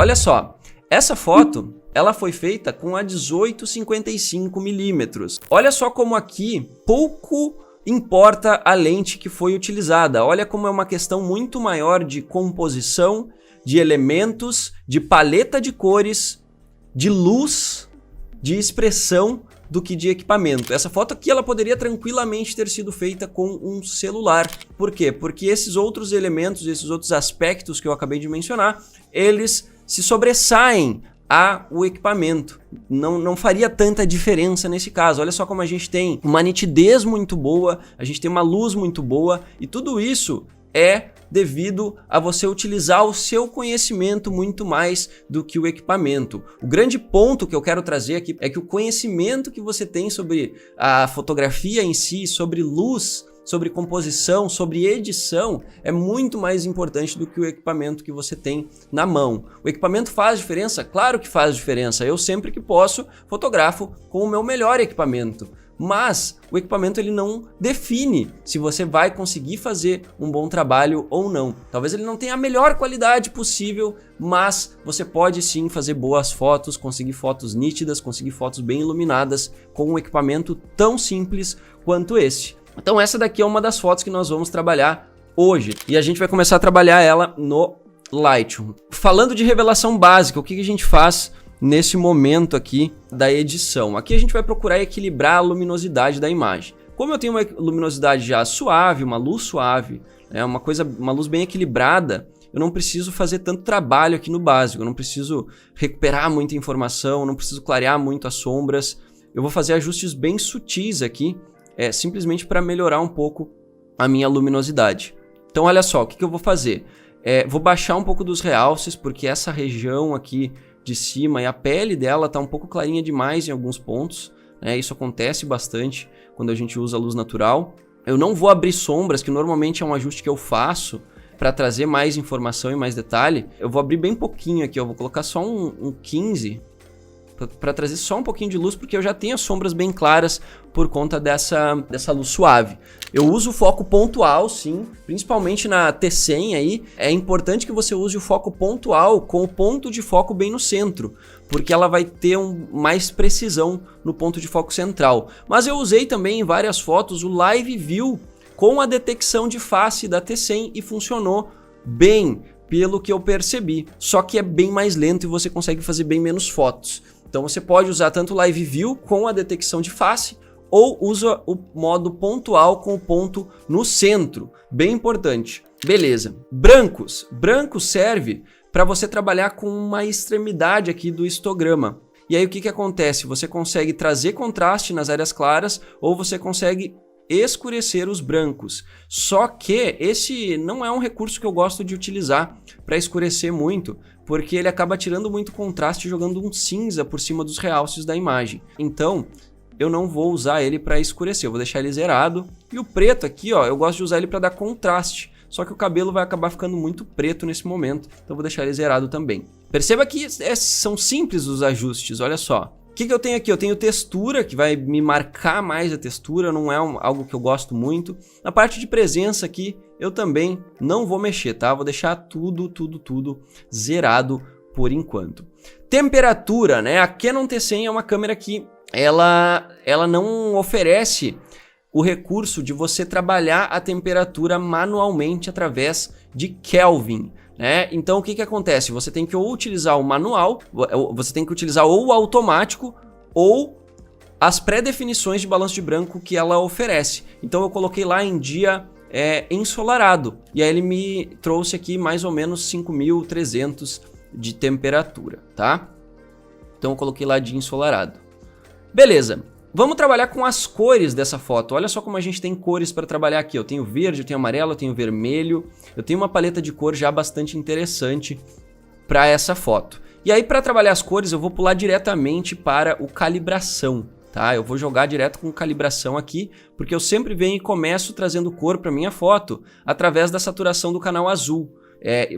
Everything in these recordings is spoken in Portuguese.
Olha só, essa foto, ela foi feita com a 18-55mm. Olha só como aqui pouco importa a lente que foi utilizada. Olha como é uma questão muito maior de composição, de elementos, de paleta de cores, de luz, de expressão do que de equipamento. Essa foto aqui ela poderia tranquilamente ter sido feita com um celular. Por quê? Porque esses outros elementos, esses outros aspectos que eu acabei de mencionar, eles se sobressaem ao equipamento. Não faria tanta diferença nesse caso. Olha só como a gente tem uma nitidez muito boa, a gente tem uma luz muito boa, e tudo isso é devido a você utilizar o seu conhecimento muito mais do que o equipamento. O grande ponto que eu quero trazer aqui é que o conhecimento que você tem sobre a fotografia em si, sobre luz, sobre composição, sobre edição, é muito mais importante do que o equipamento que você tem na mão. O equipamento faz diferença? Claro que faz diferença. Eu sempre que posso fotografo com o meu melhor equipamento. Mas o equipamento ele não define se você vai conseguir fazer um bom trabalho ou não. Talvez ele não tenha a melhor qualidade possível, mas você pode sim fazer boas fotos, conseguir fotos nítidas, conseguir fotos bem iluminadas com um equipamento tão simples quanto esse. Então essa daqui é uma das fotos que nós vamos trabalhar hoje. E a gente vai começar a trabalhar ela no Lightroom. Falando de revelação básica, o que a gente faz nesse momento aqui da edição? Aqui a gente vai procurar equilibrar a luminosidade da imagem. Como eu tenho uma luminosidade já suave, uma luz suave, uma luz bem equilibrada, eu não preciso fazer tanto trabalho aqui no básico, eu não preciso recuperar muita informação, eu não preciso clarear muito as sombras. Eu vou fazer ajustes bem sutis aqui, simplesmente para melhorar um pouco a minha luminosidade. Então olha só, o que eu vou fazer? Vou baixar um pouco dos realces, porque essa região aqui de cima e a pele dela tá um pouco clarinha demais em alguns pontos, né? Isso acontece bastante quando a gente usa a luz natural. Eu não vou abrir sombras, que normalmente é um ajuste que eu faço para trazer mais informação e mais detalhe. Eu vou abrir bem pouquinho aqui, eu vou colocar só um 15 para trazer só um pouquinho de luz, porque eu já tenho as sombras bem claras por conta dessa luz suave. Eu uso o foco pontual, sim, principalmente na T100 aí. É importante que você use o foco pontual com o ponto de foco bem no centro, porque ela vai ter mais precisão no ponto de foco central. Mas eu usei também em várias fotos o Live View com a detecção de face da T100 e funcionou bem, pelo que eu percebi. Só que é bem mais lento e você consegue fazer bem menos fotos. Então você pode usar tanto o Live View com a detecção de face, ou usa o modo pontual com o ponto no centro. Bem importante. Beleza. Brancos. Branco serve para você trabalhar com uma extremidade aqui do histograma. E aí o que acontece? Você consegue trazer contraste nas áreas claras, ou você consegue escurecer os brancos. Só que esse não é um recurso que eu gosto de utilizar para escurecer muito, porque ele acaba tirando muito contraste, jogando um cinza por cima dos realces da imagem. Então eu não vou usar ele para escurecer, eu vou deixar ele zerado. E o preto aqui, ó, eu gosto de usar ele para dar contraste, só que o cabelo vai acabar ficando muito preto nesse momento, então eu vou deixar ele zerado também. Perceba que são simples os ajustes, olha só. O que eu tenho aqui? Eu tenho textura, que vai me marcar mais a textura, não é algo que eu gosto muito. Na parte de presença aqui, eu também não vou mexer, tá? Vou deixar tudo zerado por enquanto. Temperatura, né? A Canon T100 é uma câmera que ela não oferece o recurso de você trabalhar a temperatura manualmente através de Kelvin. Então o que acontece? Você tem que ou utilizar o manual, você tem que utilizar ou o automático ou as pré-definições de balanço de branco que ela oferece. Então eu coloquei lá em dia ensolarado, e aí ele me trouxe aqui mais ou menos 5.300 de temperatura, tá? Então eu coloquei lá de ensolarado. Beleza. Vamos trabalhar com as cores dessa foto. Olha só como a gente tem cores para trabalhar aqui. Eu tenho verde, eu tenho amarelo, eu tenho vermelho. Eu tenho uma paleta de cor já bastante interessante para essa foto. E aí, para trabalhar as cores, eu vou pular diretamente para o calibração, tá? Eu vou jogar direto com calibração aqui, porque eu sempre venho e começo trazendo cor para minha foto através da saturação do canal azul.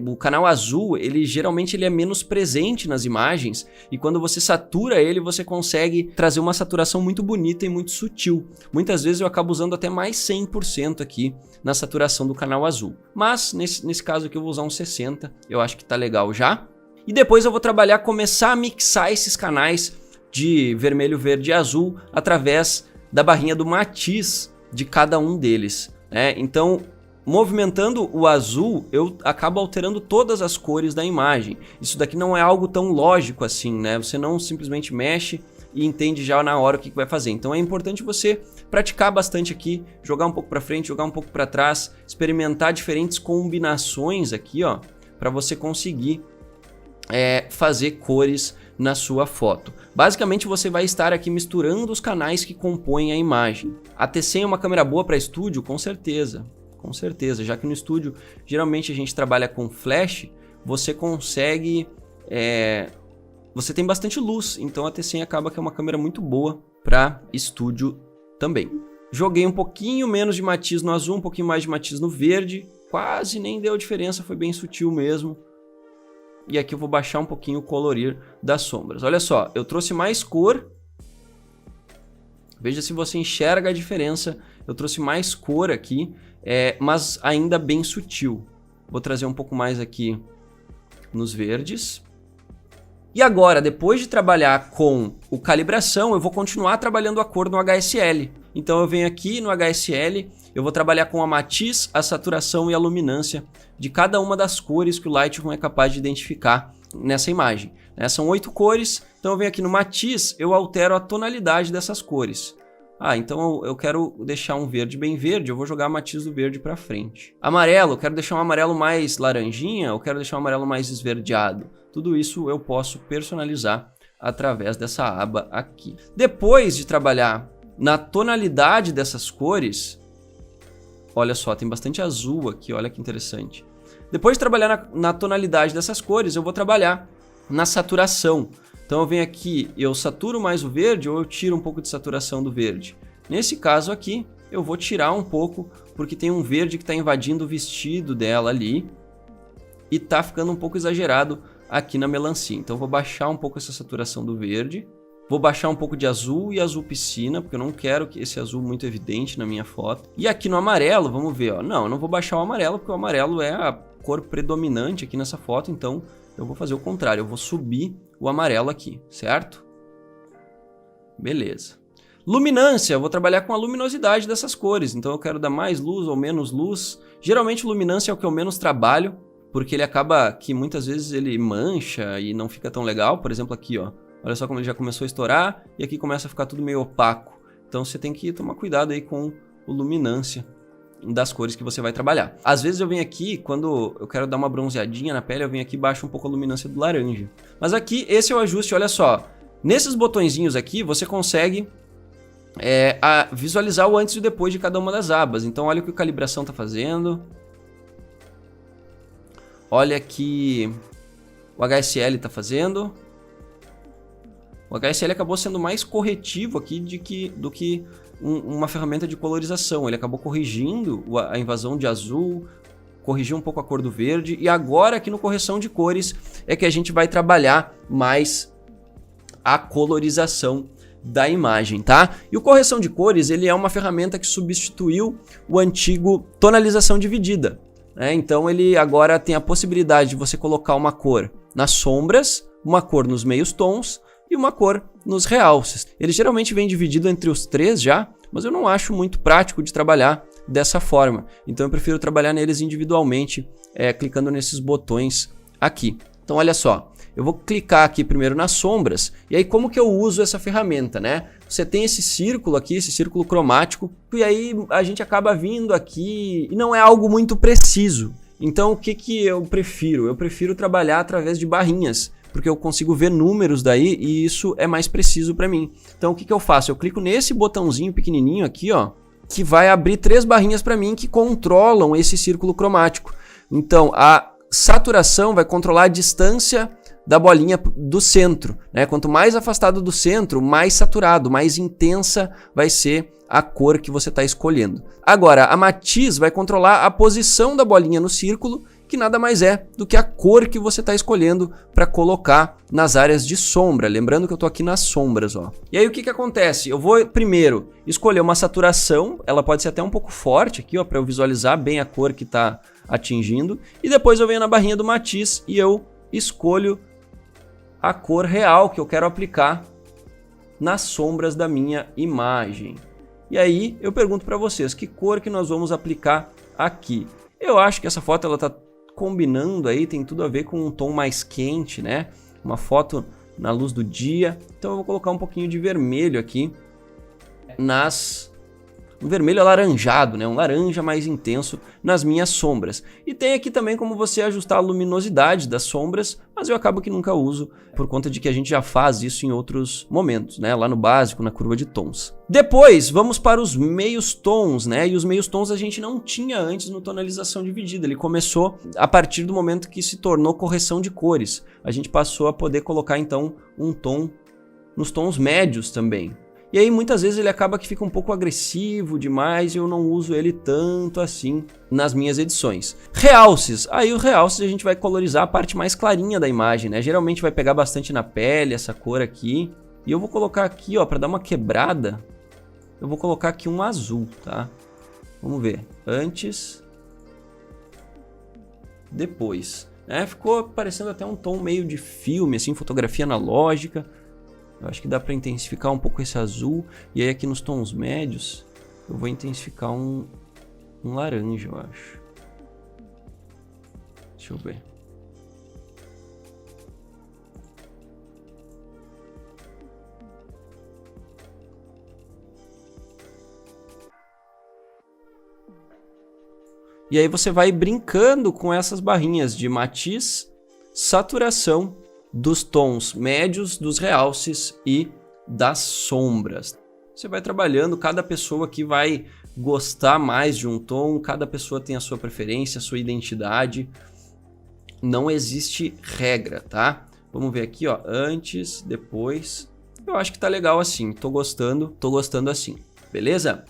O canal azul, geralmente ele é menos presente nas imagens, e quando você satura ele, você consegue trazer uma saturação muito bonita e muito sutil. Muitas vezes eu acabo usando até mais 100% aqui na saturação do canal azul. Mas nesse caso aqui eu vou usar um 60, eu acho que tá legal já. E depois eu vou começar a mixar esses canais de vermelho, verde e azul através da barrinha do matiz de cada um deles, né? Então, movimentando o azul, eu acabo alterando todas as cores da imagem. Isso daqui não é algo tão lógico assim, né? Você não simplesmente mexe e entende já na hora o que vai fazer. Então é importante você praticar bastante aqui, jogar um pouco para frente, jogar um pouco para trás, experimentar diferentes combinações aqui, ó, para você conseguir fazer cores na sua foto. Basicamente você vai estar aqui misturando os canais que compõem a imagem. A T100 é uma câmera boa para estúdio? Com certeza, já que no estúdio geralmente a gente trabalha com flash, você consegue, você tem bastante luz, então a T100 acaba que é uma câmera muito boa para estúdio também. Joguei um pouquinho menos de matiz no azul, um pouquinho mais de matiz no verde, quase nem deu diferença, foi bem sutil mesmo. E aqui eu vou baixar um pouquinho o colorir das sombras. Olha só, eu trouxe mais cor. Veja se você enxerga a diferença. Eu trouxe mais cor aqui, mas ainda bem sutil. Vou trazer um pouco mais aqui nos verdes. E agora, depois de trabalhar com o calibração, eu vou continuar trabalhando a cor no HSL. Então eu venho aqui no HSL, eu vou trabalhar com a matiz, a saturação e a luminância de cada uma das cores que o Lightroom é capaz de identificar nessa imagem. São 8 cores, então eu venho aqui no matiz, eu altero a tonalidade dessas cores. Então eu quero deixar um verde bem verde, eu vou jogar a matiz do verde para frente. Amarelo, eu quero deixar um amarelo mais laranjinha, eu quero deixar um amarelo mais esverdeado. Tudo isso eu posso personalizar através dessa aba aqui. Depois de trabalhar na tonalidade dessas cores, olha só, tem bastante azul aqui, olha que interessante. Depois de trabalhar na tonalidade dessas cores, eu vou trabalhar na saturação. Então eu venho aqui, eu saturo mais o verde ou eu tiro um pouco de saturação do verde. Nesse caso aqui, eu vou tirar um pouco, porque tem um verde que está invadindo o vestido dela ali e está ficando um pouco exagerado aqui na melancia. Então eu vou baixar um pouco essa saturação do verde. Vou baixar um pouco de azul e azul piscina, porque eu não quero que esse azul muito evidente na minha foto. E aqui no amarelo, vamos ver, ó. Não, eu não vou baixar o amarelo, porque o amarelo é a cor predominante aqui nessa foto, então eu vou fazer o contrário, eu vou subir o amarelo aqui, certo? Beleza. Luminância, eu vou trabalhar com a luminosidade dessas cores, então eu quero dar mais luz ou menos luz. Geralmente luminância é o que eu menos trabalho, porque ele acaba que muitas vezes ele mancha e não fica tão legal. Por exemplo aqui, ó. Olha só como ele já começou a estourar e aqui começa a ficar tudo meio opaco. Então você tem que tomar cuidado aí com o luminância das cores que você vai trabalhar. Às vezes eu venho aqui, quando eu quero dar uma bronzeadinha na pele, eu venho aqui e baixo um pouco a luminância do laranja. Mas aqui, esse é o ajuste, olha só. Nesses botõezinhos aqui, você consegue visualizar o antes e o depois de cada uma das abas. Então olha o que a calibração está fazendo. Olha que o HSL está fazendo. O HSL acabou sendo mais corretivo aqui do que uma ferramenta de colorização. Ele acabou corrigindo a invasão de azul, corrigiu um pouco a cor do verde. E agora aqui no correção de cores é que a gente vai trabalhar mais a colorização da imagem, tá? E o correção de cores, ele é uma ferramenta que substituiu o antigo tonalização dividida. Então ele agora tem a possibilidade de você colocar uma cor nas sombras, uma cor nos meios tons e uma cor nos realces. Ele geralmente vem dividido entre os três já, mas eu não acho muito prático de trabalhar dessa forma. Então eu prefiro trabalhar neles individualmente, clicando nesses botões aqui. Então olha só, eu vou clicar aqui primeiro nas sombras, e aí como que eu uso essa ferramenta, né? Você tem esse círculo aqui, esse círculo cromático, e aí a gente acaba vindo aqui e não é algo muito preciso. Então o que eu prefiro? Eu prefiro trabalhar através de barrinhas, porque eu consigo ver números daí e isso é mais preciso para mim. Então o que eu faço? Eu clico nesse botãozinho pequenininho aqui, ó, que vai abrir 3 barrinhas para mim que controlam esse círculo cromático. Então a saturação vai controlar a distância da bolinha do centro, né? Quanto mais afastado do centro, mais saturado, mais intensa vai ser a cor que você está escolhendo. Agora, a matiz vai controlar a posição da bolinha no círculo, que nada mais é do que a cor que você está escolhendo para colocar nas áreas de sombra. Lembrando que eu estou aqui nas sombras, ó. E aí o que acontece? Eu vou primeiro escolher uma saturação, ela pode ser até um pouco forte aqui, ó, para eu visualizar bem a cor que está atingindo. E depois eu venho na barrinha do matiz e eu escolho a cor real que eu quero aplicar nas sombras da minha imagem. E aí eu pergunto para vocês, que cor que nós vamos aplicar aqui? Eu acho que essa foto ela tá combinando aí, tem tudo a ver com um tom mais quente, né? Uma foto na luz do dia. Então eu vou colocar um pouquinho de vermelho aqui um vermelho alaranjado, né? Um laranja mais intenso nas minhas sombras. E tem aqui também como você ajustar a luminosidade das sombras, mas eu acabo que nunca uso por conta de que a gente já faz isso em outros momentos, né? Lá no básico, na curva de tons. Depois, vamos para os meios tons, né? E os meios tons a gente não tinha antes no tonalização dividida. Ele começou a partir do momento que se tornou correção de cores. A gente passou a poder colocar então um tom nos tons médios também. E aí muitas vezes ele acaba que fica um pouco agressivo demais e eu não uso ele tanto assim nas minhas edições. Realces. Aí o realces a gente vai colorizar a parte mais clarinha da imagem, né? Geralmente vai pegar bastante na pele essa cor aqui. E eu vou colocar aqui, ó, para dar uma quebrada, eu vou colocar aqui um azul, tá? Vamos ver. Antes, depois. Ficou parecendo até um tom meio de filme, assim, fotografia analógica. Eu acho que dá para intensificar um pouco esse azul. E aí aqui nos tons médios, eu vou intensificar um laranja, eu acho. Deixa eu ver. E aí você vai brincando com essas barrinhas de matiz, saturação dos tons médios, dos realces e das sombras. Você vai trabalhando, cada pessoa aqui vai gostar mais de um tom, cada pessoa tem a sua preferência, a sua identidade. Não existe regra, tá? Vamos ver aqui, ó, antes, depois. Eu acho que tá legal assim, tô gostando assim, beleza?